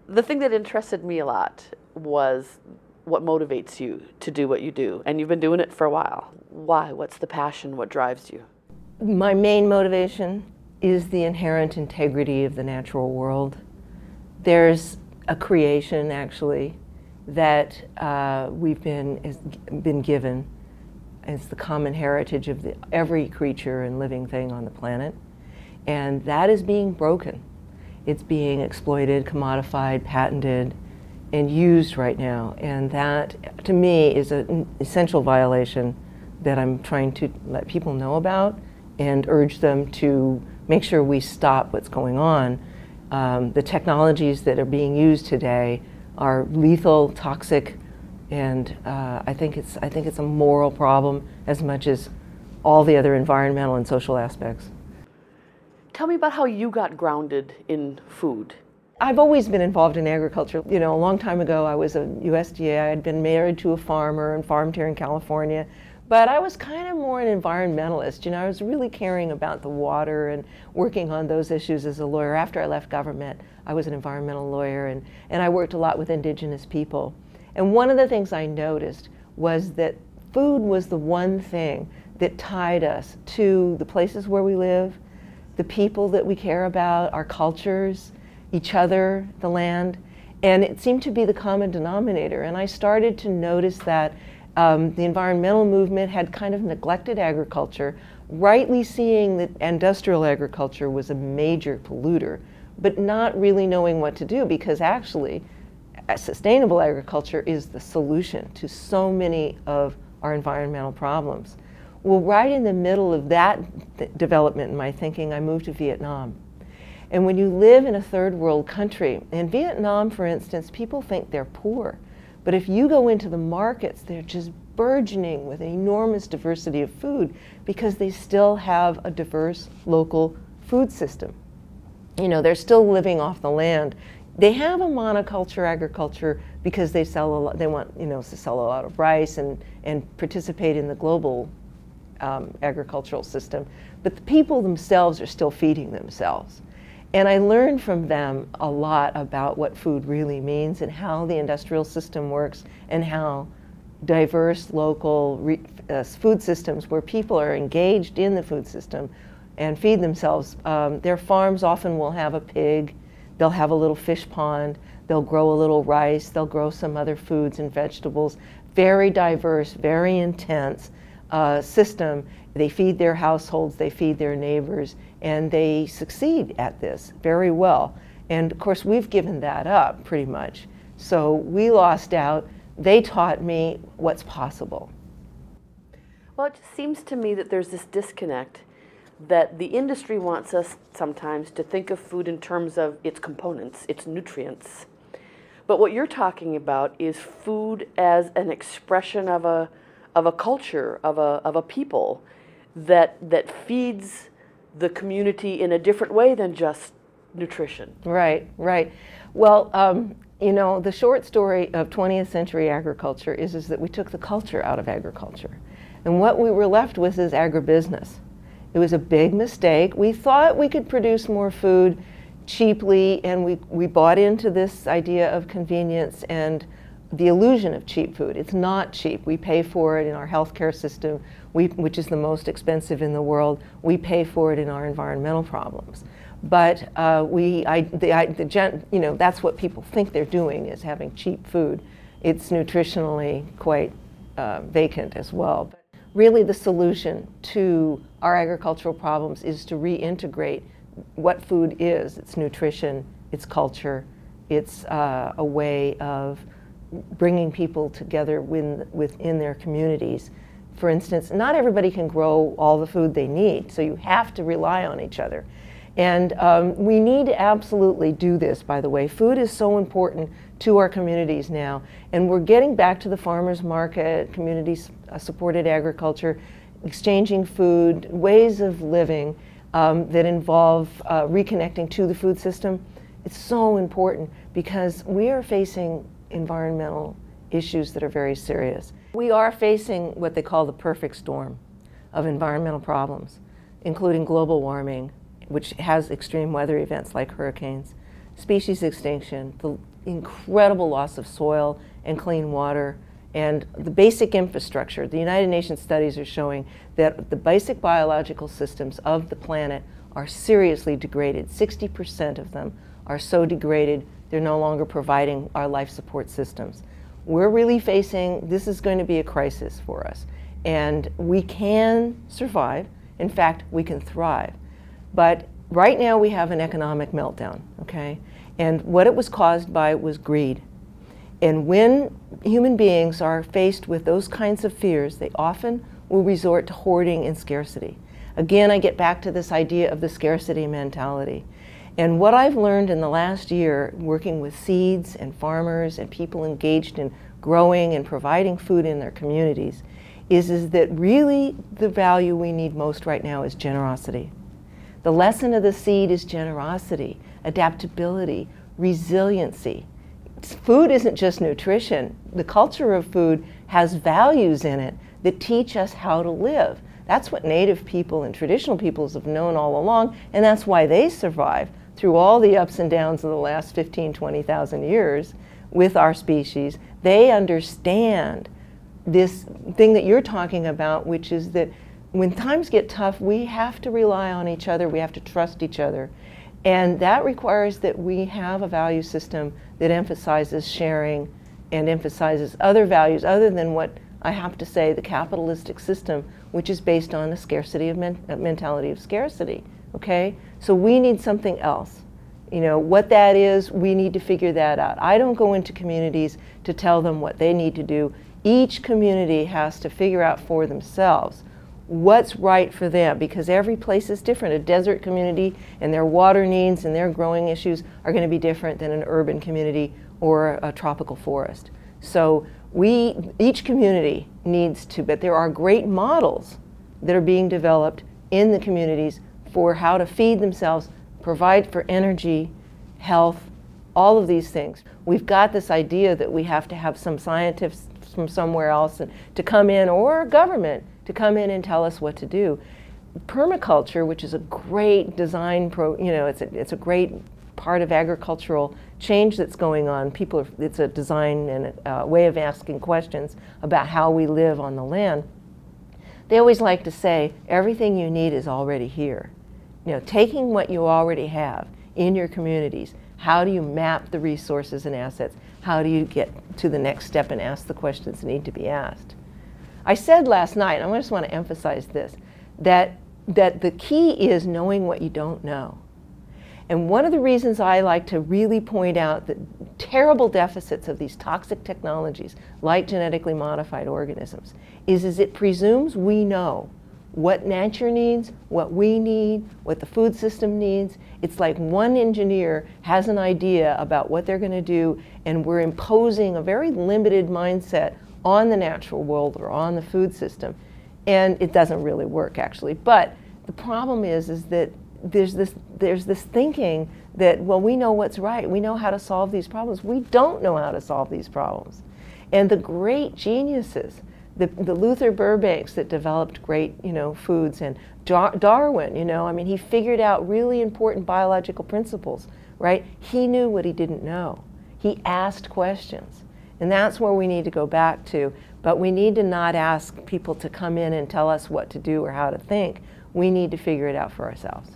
The thing that interested me a lot was what motivates you to do what you do, and you've been doing it for a while. Why? What's the passion? What drives you? My main motivation is the inherent integrity of the natural world. There's a creation, actually, that we've been given as the common heritage of every creature and living thing on the planet, and that is being broken. It's being exploited, commodified, patented, and used right now, and that, to me, is an essential violation that I'm trying to let people know about and urge them to make sure we stop what's going on. The technologies that are being used today are lethal, toxic, and I think it's a moral problem as much as all the other environmental and social aspects. Tell me about how you got grounded in food. I've always been involved in agriculture. You know, a long time ago I was a USDA. I had been married to a farmer and farmed here in California. But I was kind of more an environmentalist. You know, I was really caring about the water and working on those issues as a lawyer. After I left government, I was an environmental lawyer, and I worked a lot with indigenous people. And one of the things I noticed was that food was the one thing that tied us to the places where we live, the people that we care about, our cultures, each other, the land, and it seemed to be the common denominator. And I started to notice that the environmental movement had kind of neglected agriculture, rightly seeing that industrial agriculture was a major polluter, but not really knowing what to do, because actually sustainable agriculture is the solution to so many of our environmental problems. Well, right in the middle of that development in my thinking, I moved to Vietnam. And when you live in a third world country, in Vietnam, for instance, people think they're poor. But if you go into the markets, they're just burgeoning with an enormous diversity of food because they still have a diverse local food system. You know, they're still living off the land. They have a monoculture agriculture because they sell a lot, they want, you know, to sell a lot of rice and participate in the global agricultural system. But the people themselves are still feeding themselves. And I learned from them a lot about what food really means and how the industrial system works and how diverse local food systems where people are engaged in the food system and feed themselves. Their farms often will have a pig, they'll have a little fish pond, they'll grow a little rice, they'll grow some other foods and vegetables. Very diverse, very intense system. They feed their households, they feed their neighbors, and they succeed at this very well. And of course, we've given that up pretty much. So we lost out. They taught me what's possible. Well, it just seems to me that there's this disconnect that the industry wants us sometimes to think of food in terms of its components, its nutrients. But what you're talking about is food as an expression of a culture, of a people that feeds the community in a different way than just nutrition. Right, right. Well, you know, the short story of 20th century agriculture is that we took the culture out of agriculture. And what we were left with is agribusiness. It was a big mistake. We thought we could produce more food cheaply, and we bought into this idea of convenience and the illusion of cheap food. It's not cheap. We pay for it in our healthcare system, which is the most expensive in the world. We pay for it in our environmental problems. But you know, that's what people think they're doing, is having cheap food. It's nutritionally quite vacant as well. But really, the solution to our agricultural problems is to reintegrate what food is. It's nutrition, it's culture, it's a way of bringing people together within their communities. For instance, not everybody can grow all the food they need, so you have to rely on each other. And we need to absolutely do this, by the way. Food is so important to our communities now, and we're getting back to the farmers market, community-supported agriculture, exchanging food, ways of living that involve reconnecting to the food system. It's so important because we are facing environmental issues that are very serious. We are facing what they call the perfect storm of environmental problems, including global warming, which has extreme weather events like hurricanes, species extinction, the incredible loss of soil and clean water and the basic infrastructure. The United Nations studies are showing that the basic biological systems of the planet are seriously degraded. 60% of them are so degraded they're no longer providing our life support systems. We're really facing, this is going to be a crisis for us. And we can survive. In fact, we can thrive. But right now we have an economic meltdown, okay? And what it was caused by was greed. And when human beings are faced with those kinds of fears, they often will resort to hoarding and scarcity. Again, I get back to this idea of the scarcity mentality. And what I've learned in the last year, working with seeds and farmers and people engaged in growing and providing food in their communities, is that really the value we need most right now is generosity. The lesson of the seed is generosity, adaptability, resiliency. Food isn't just nutrition. The culture of food has values in it that teach us how to live. That's what native people and traditional peoples have known all along, and that's why they survive through all the ups and downs of the last 15, 20,000 years with our species. They understand this thing that you're talking about, which is that when times get tough, we have to rely on each other, we have to trust each other. And that requires that we have a value system that emphasizes sharing and emphasizes other values other than what I have to say the capitalistic system, which is based on a scarcity of mentality of scarcity, okay? So we need something else. You know, what that is, we need to figure that out. I don't go into communities to tell them what they need to do. Each community has to figure out for themselves what's right for them, because every place is different. A desert community and their water needs and their growing issues are going to be different than an urban community or a tropical forest. So each community needs to, but there are great models that are being developed in the communities for how to feed themselves, provide for energy, health, all of these things. We've got this idea that we have to have some scientists from somewhere else to come in, or government to come in and tell us what to do. Permaculture, which is a great design it's a great part of agricultural change that's going on. It's a design and a way of asking questions about how we live on the land. They always like to say, everything you need is already here. You know, taking what you already have in your communities, how do you map the resources and assets? How do you get to the next step and ask the questions that need to be asked? I said last night, and I just want to emphasize this, that the key is knowing what you don't know. And one of the reasons I like to really point out the terrible deficits of these toxic technologies, like genetically modified organisms, is it presumes we know what nature needs, what we need, what the food system needs. It's like one engineer has an idea about what they're going to do, and we're imposing a very limited mindset on the natural world or on the food system. And it doesn't really work, actually. But the problem is that there's this thinking that, well, we know what's right. We know how to solve these problems. We don't know how to solve these problems. And the great geniuses, the Luther Burbanks that developed great, foods, and Darwin, I mean, he figured out really important biological principles, right? He knew what he didn't know. He asked questions. And that's where we need to go back to. But we need to not ask people to come in and tell us what to do or how to think. We need to figure it out for ourselves.